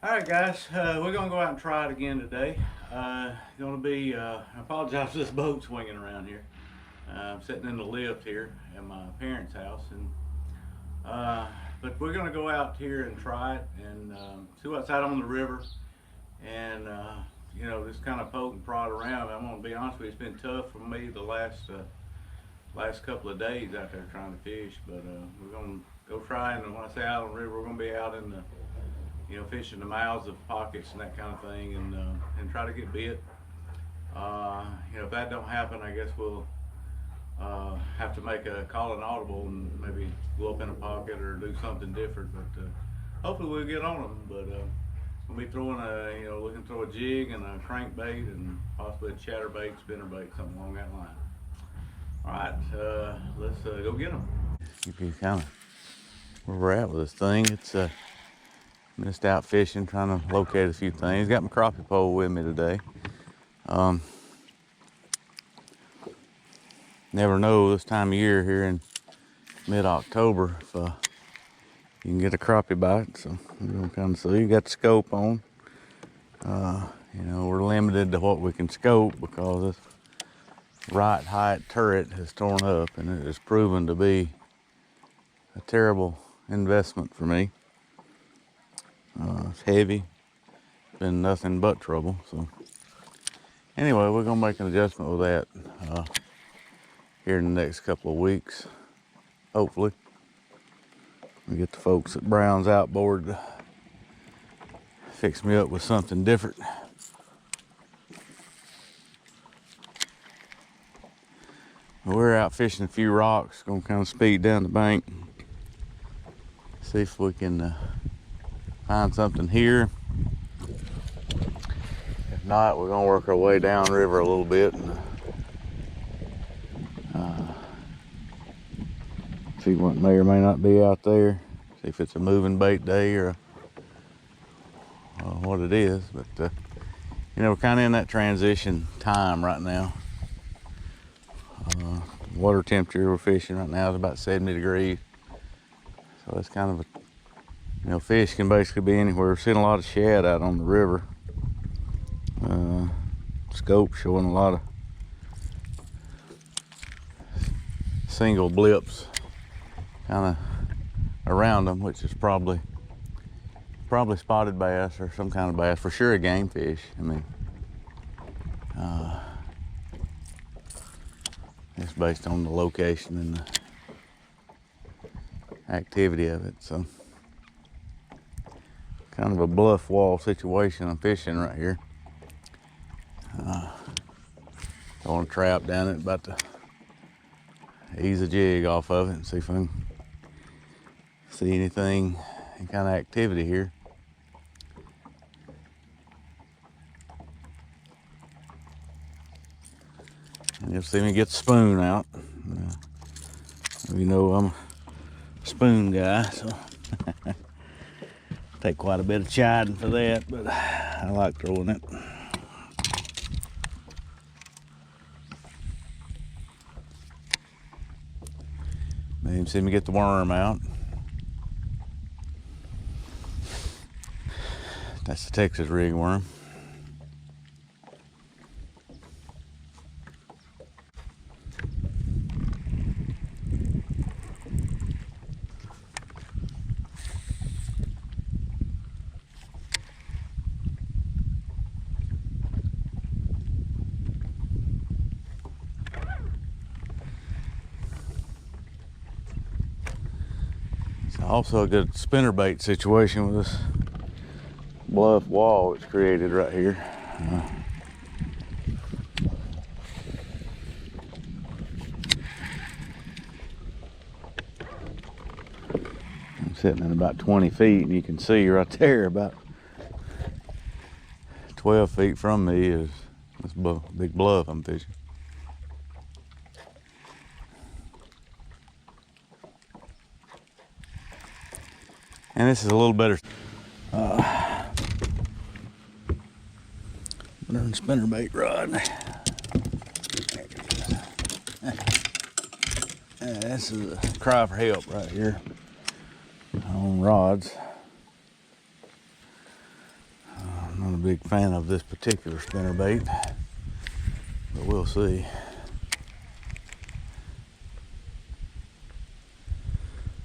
All right, guys, we're gonna go out and try it again today. I apologize for this boat swinging around here. I'm sitting in the lift here at my parents' house, and but we're gonna go out here and try it and see what's out on the river, and just kind of poke and prod around. I'm gonna be honest with you, it's been tough for me the last couple of days out there trying to fish, but we're gonna go try. And when I say out on the river, we're gonna be out in the fishing the mouths of pockets and that kind of thing, and try to get bit. If that don't happen, I guess we'll have to make a call an audible and maybe go up in a pocket or do something different. But hopefully we'll get on them. But we'll be throwing looking to throw a jig and a crankbait and possibly a chatterbait, spinnerbait, something along that line. All right, let's go get them. Give you kind of where we're at with this thing. It's just out fishing, trying to locate a few things. Got my crappie pole with me today. Never know this time of year here in mid-October if you can get a crappie bite. So we're gonna kind of see. You got the scope on. We're limited to what we can scope because this right height turret has torn up, and it has proven to be a terrible investment for me. It's heavy, been nothing but trouble. So anyway, we're gonna make an adjustment with that here in the next couple of weeks. Hopefully, we get the folks at Brown's Outboard to fix me up with something different. We're out fishing a few rocks. Gonna kind of speed down the bank, see if we can find something here. If not, we're gonna work our way downriver a little bit and see what may or may not be out there. See if it's a moving bait day or what it is. But we're kind of in that transition time right now. Water temperature we're fishing right now is about 70 degrees. So it's kind of fish can basically be anywhere. We're seeing a lot of shad out on the river. Scope showing a lot of single blips kind of around them, which is probably spotted bass or some kind of bass, for sure a game fish. I mean, it's based on the location and the activity of it. So kind of a bluff wall situation I'm fishing right here. Throwing a trap down it, about to ease a jig off of it and see if I can see any kind of activity here. And you'll see me get the spoon out. I'm a spoon guy, so take quite a bit of chiding for that, but I like throwing it. Maybe see me get the worm out. That's the Texas rig worm. Also a good spinnerbait situation with this bluff wall it's created right here. I'm sitting at about 20 feet, and you can see right there about 12 feet from me is this big bluff I'm fishing. And this is a little better spinnerbait rod. This is a cry for help right here on rods. Not a big fan of this particular spinnerbait, but we'll see.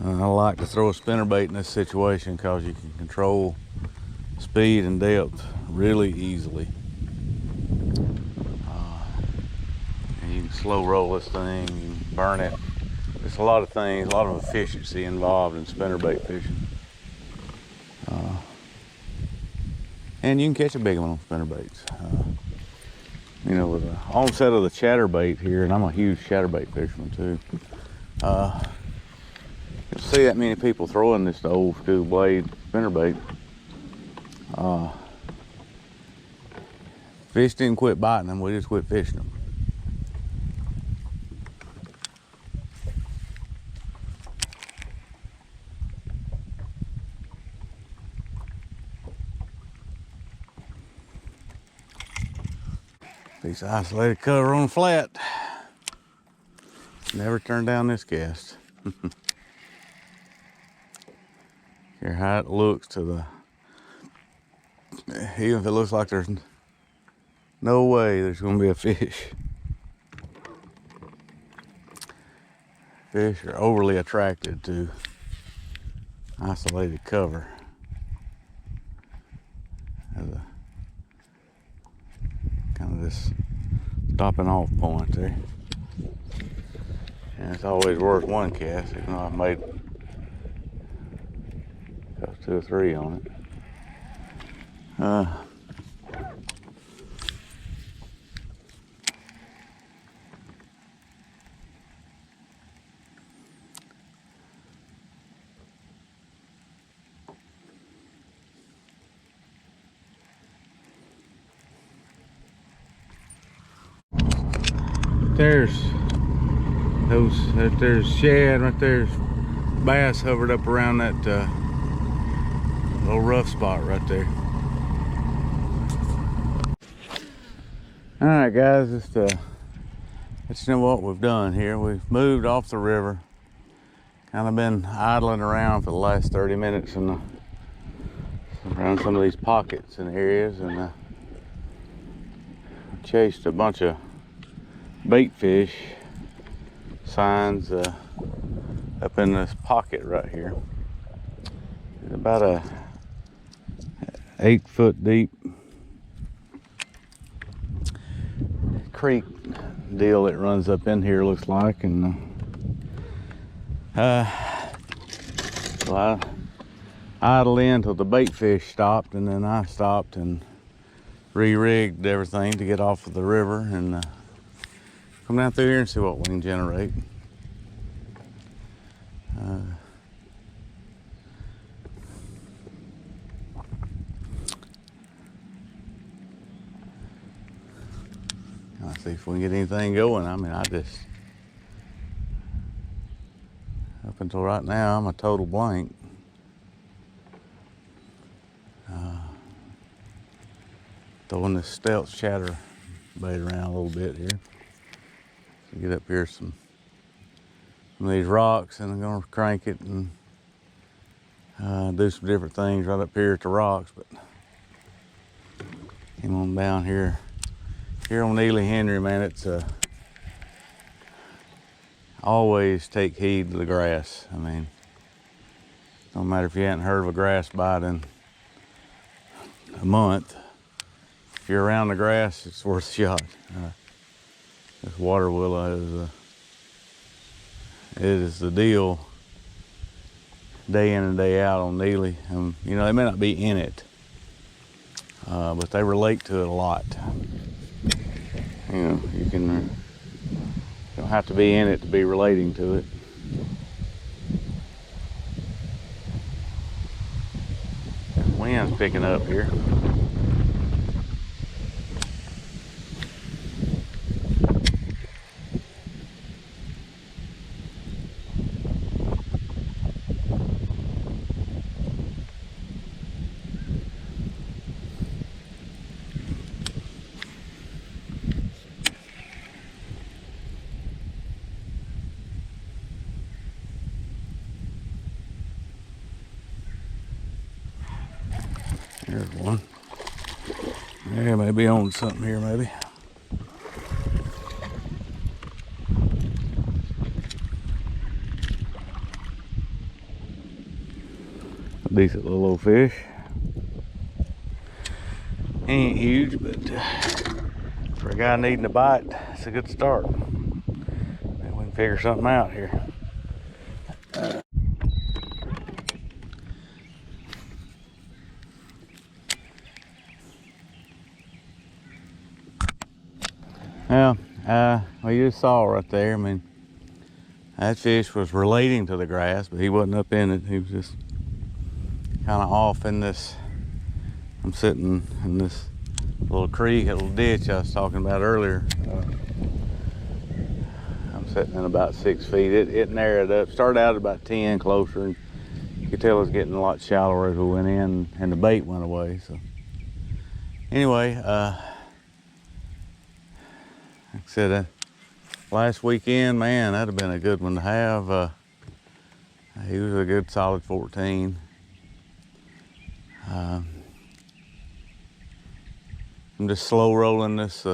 I like to throw a spinnerbait in this situation because you can control speed and depth really easily. And you can slow roll this thing, you can burn it. There's a lot of things, a lot of efficiency involved in spinnerbait fishing. And you can catch a big one on spinnerbaits. You know, with the onset of the chatterbait here, and I'm a huge chatterbait fisherman too. You'll see that many people throwing this old school blade spinnerbait. Fish didn't quit biting them, we just quit fishing them. Piece of isolated cover on flat. Never turn down this cast. Care how it looks to the, even if it looks like there's no way there's gonna be a fish. Fish are overly attracted to isolated cover as a kind of this stopping off point there. And it's always worth one cast, even though I've made 2 or 3 on it. There's shad right there's bass hovered up around that little rough spot right there. All right, guys, just let's know what we've done here. We've moved off the river, kind of been idling around for the last 30 minutes and around some of these pockets and areas, and chased a bunch of bait fish signs up in this pocket right here. It's about a 8-foot deep creek deal that runs up in here, looks like, and well, I idled in till the bait fish stopped, and then I stopped and re-rigged everything to get off of the river and come down through here and see what we can generate. Let's see if we can get anything going. I mean, up until right now, I'm a total blank. Throwing this stealth chatterbait around a little bit here. So get up here some of these rocks, and I'm gonna crank it and do some different things right up here at the rocks. But came on down here on Neely Henry, man. It's always take heed to the grass. I mean, no matter if you hadn't heard of a grass bite in a month, if you're around the grass, it's worth a shot. This water willow is the deal day in and day out on Neely. You know, they may not be in it, but they relate to it a lot. You know, you don't have to be in it to be relating to it. Wind's picking up here. There's one. Yeah, maybe on something here, maybe. A decent little old fish. He ain't huge, but for a guy needing a bite, it's a good start. Maybe we can figure something out here. Well, you just saw right there. I mean, that fish was relating to the grass, but he wasn't up in it. He was just kind of off in this. I'm sitting in this little creek, a little ditch I was talking about earlier. I'm sitting in about 6 feet. It narrowed up. Started out at about 10, closer, and you could tell it was getting a lot shallower as we went in, and the bait went away. So anyway, like I said, last weekend, man, that'd have been a good one to have. He was a good solid 14. I'm just slow rolling this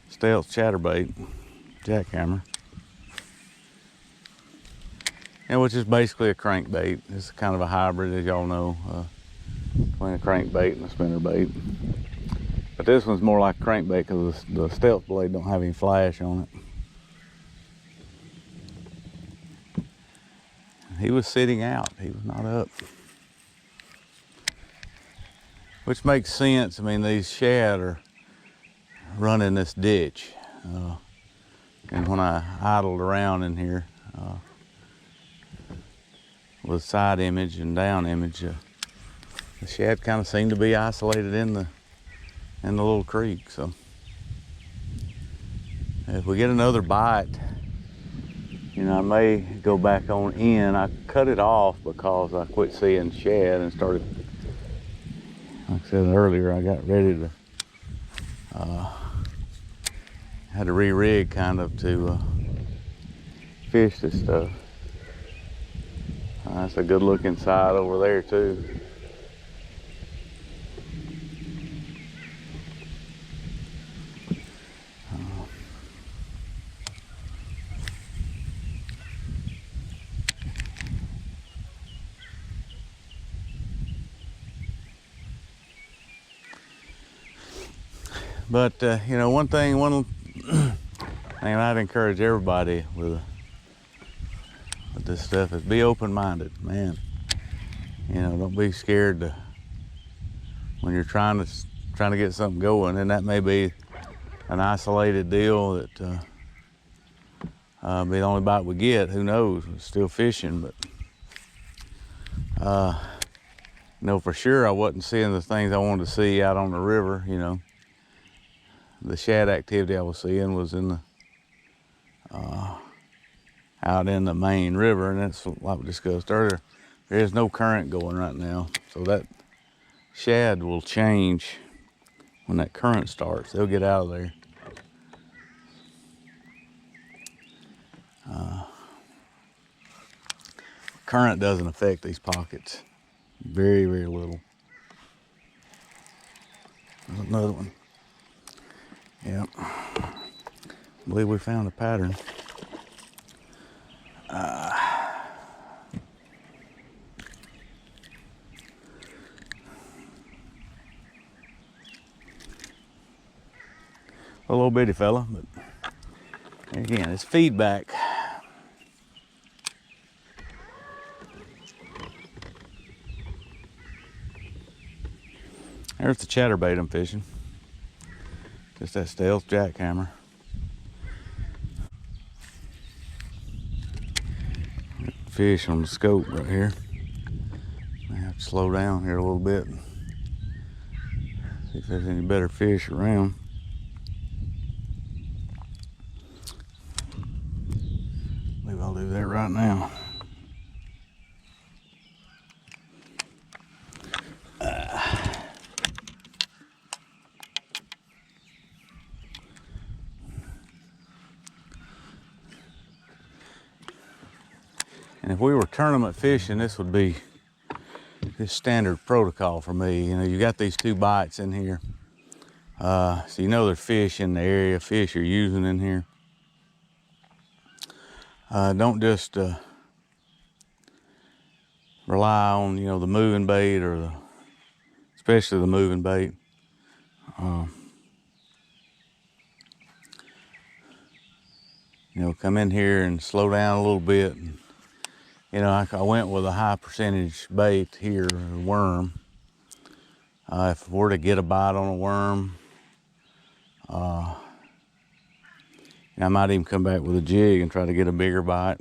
stealth chatterbait, jackhammer, and which is basically a crankbait. It's kind of a hybrid, as y'all know, between a crankbait and a spinnerbait. But this one's more like a crankbait because the stealth blade don't have any flash on it. He was sitting out. He was not up. Which makes sense. I mean, these shad are running this ditch. And when I idled around in here with side image and down image, the shad kind of seemed to be isolated in the little creek. So if we get another bite, you know, I may go back on in. I cut it off because I quit seeing shad and started, like I said earlier, I got ready to, had to re-rig kind of to fish this stuff. That's a good looking side over there too. But you know, one thing I'd encourage everybody with this stuff is be open-minded, man. You know, don't be scared to, when you're trying to get something going, and that may be an isolated deal that be the only bite we get. Who knows? We're still fishing, but you know, for sure I wasn't seeing the things I wanted to see out on the river. You know, the shad activity I was seeing was in the out in the main river, and that's like we discussed earlier. There is no current going right now, so that shad will change when that current starts. They'll get out of there. Current doesn't affect these pockets. Very, very little. There's another one. Yep. I believe we found a pattern. A little bitty fella, but again, it's feedback. There's the chatterbait I'm fishing. Just that stealth jackhammer. Fish on the scope right here. I have to slow down here a little bit. See if there's any better fish around. Maybe I'll do that right now. And if we were tournament fishing, this would be this standard protocol for me. You know, you got these 2 bites in here. So you know there's fish in the area, fish you're using in here. Don't just rely on, you know, the moving bait or especially the moving bait. You know, come in here and slow down a little bit. And, you know, I went with a high percentage bait here, a worm. If we were to get a bite on a worm, I might even come back with a jig and try to get a bigger bite.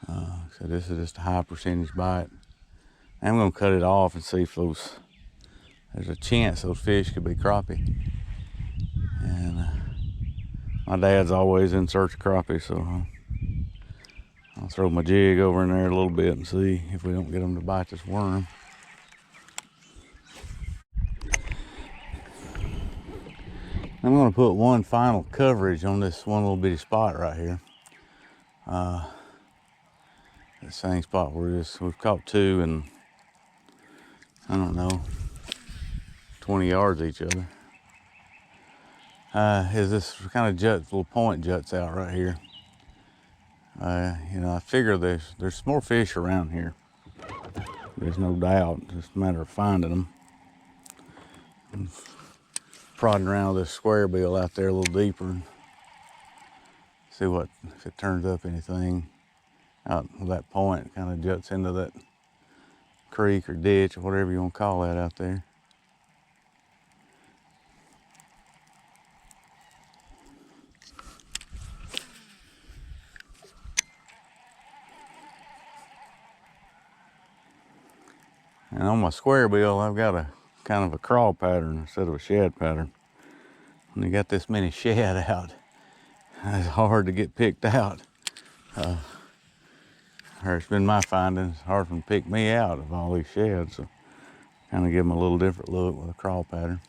So this is just a high percentage bite. I'm gonna cut it off and see if there's a chance those fish could be crappie. And my dad's always in search of crappie, so I'll throw my jig over in there a little bit and see if we don't get them to bite this worm. I'm gonna put one final coverage on this one little bitty spot right here. That same spot where we've caught two and I don't know, 20 yards each other. Is this kind of little point juts out right here. You know, I figure there's more fish around here. There's no doubt, it's just a matter of finding them. I'm prodding around with this square bill out there a little deeper and see if it turns up anything out of that point. It kind of juts into that creek or ditch or whatever you want to call that out there. And on my square bill, I've got a kind of a crawl pattern instead of a shad pattern. When you got this many shad out, it's hard to get picked out. Or it's been my finding, it's hard for them to pick me out of all these shads. So kind of give them a little different look with a crawl pattern.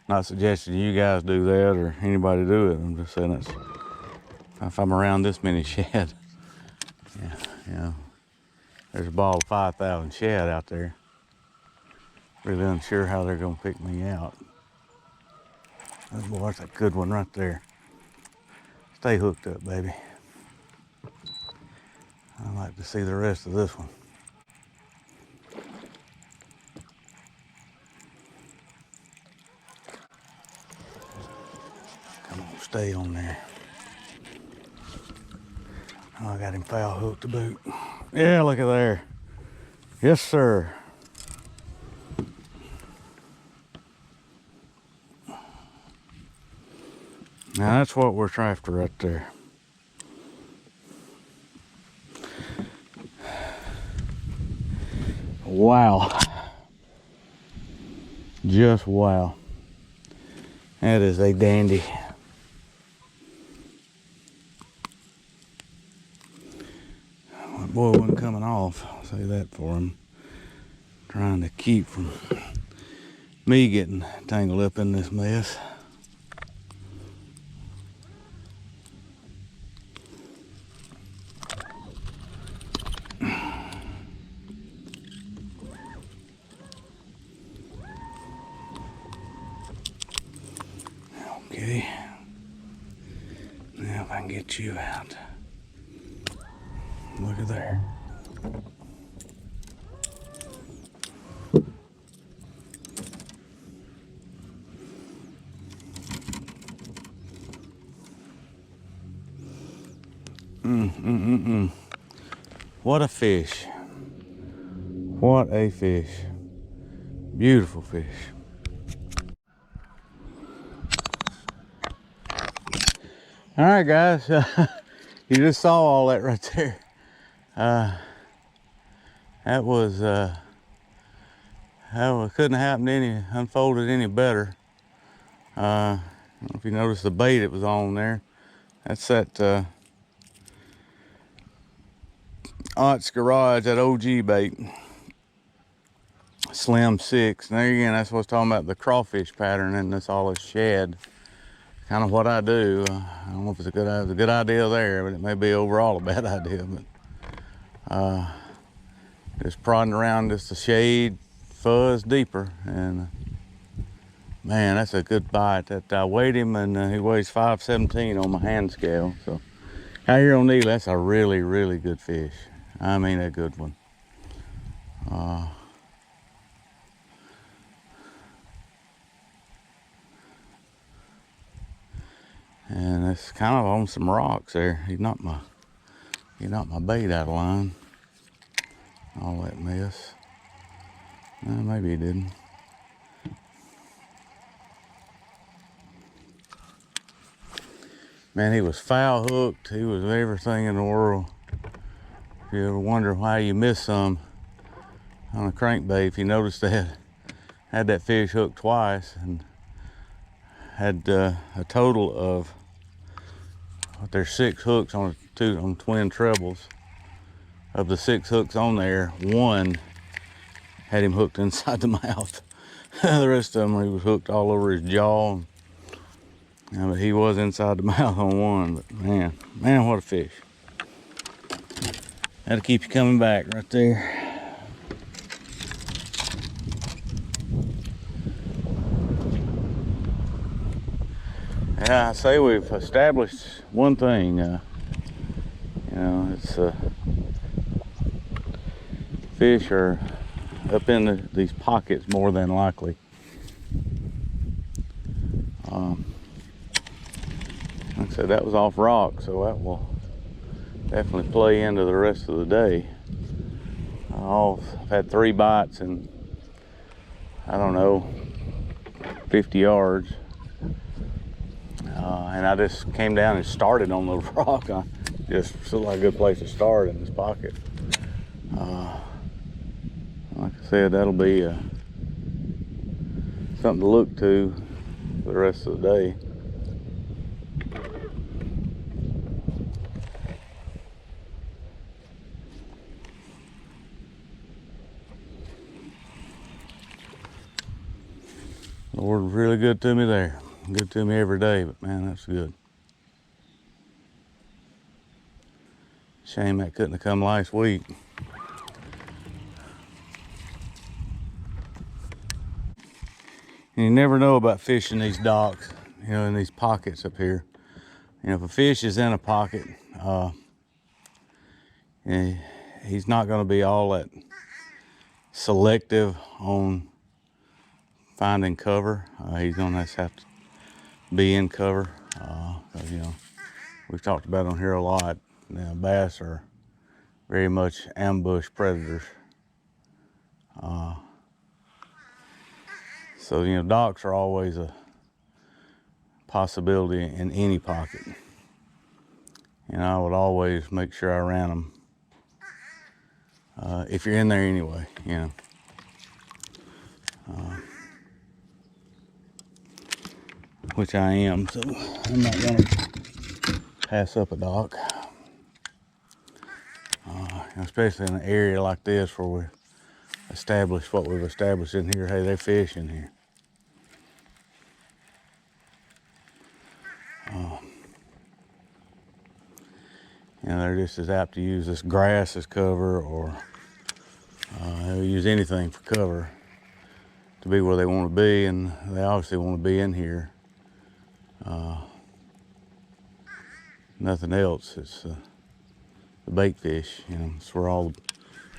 Not suggesting you guys do that or anybody do it. I'm just saying that's, if I'm around this many shad, yeah, you know, there's a ball of 5,000 shad out there. Really unsure how they're gonna pick me out. Oh boy, that's a good one right there. Stay hooked up, baby. I'd like to see the rest of this one. Come on, stay on there. Oh, I got him foul hooked to boot. Yeah, look at there. Yes, sir. Now that's what we're after right there. Wow. Just wow. That is a dandy. My boy wasn't coming off, I'll say that for him. Trying to keep from me getting tangled up in this mess. Okay. Now if I can get you out. Look at there. What a fish. What a fish. Beautiful fish. All right, guys. You just saw all that right there. That couldn't have happened unfolded any better. I don't know if you noticed the bait it was on there. That's that Ott's Garage, that OG bait. Slim 6. And there again, that's what I was talking about, the crawfish pattern, and that's all this shad. Kind of what I do. I don't know if it's a good idea there, but it may be overall a bad idea. But Just prodding around just a shade fuzz deeper, and man, that's a good bite. That I weighed him, and he weighs 517 on my hand scale. So out here on Neely, that's a really, really good fish. I mean, a good one. And it's kind of on some rocks there. He knocked my bait out of line. All that mess. Maybe he didn't. Man, he was foul hooked. He was everything in the world. If you ever wonder why you miss some on a crankbait, if you noticed that, had that fish hooked twice and had a total of, there's 6 hooks on twin trebles. Of the 6 hooks on there, 1 had him hooked inside the mouth. The rest of them, he was hooked all over his jaw. But he was inside the mouth on 1. But man, what a fish. That'll keep you coming back right there. Yeah, I say we've established one thing. It's fish are up in these pockets more than likely. Like I said, that was off rock, so that will definitely play into the rest of the day. I've had 3 bites in, I don't know, 50 yards. And I just came down and started on the rock. I just looked like a good place to start in this pocket. Like I said, that'll be something to look to for the rest of the day. The Lord was really good to me there. Good to me every day, but man, that's good. Shame that couldn't have come last week. And you never know about fishing these docks, in these pockets up here. If a fish is in a pocket, he's not going to be all that selective on finding cover. He's going to have to be in cover. We've talked about on here a lot. Bass are very much ambush predators. So, docks are always a possibility in any pocket. I would always make sure I ran them. If you're in there anyway, which I am, so I'm not gonna pass up a dock. Especially in an area like this where we establish what we've established in here. Hey, they fish in here. They're just as apt to use this grass as cover, or they'll use anything for cover to be where they want to be, and they obviously want to be in here. Nothing else. It's the bait fish. It's where all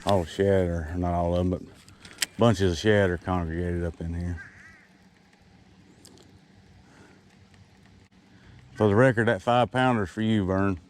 the shad are, not all of them, but bunches of shad are congregated up in here. For the record, that 5-pounder's for you, Vern.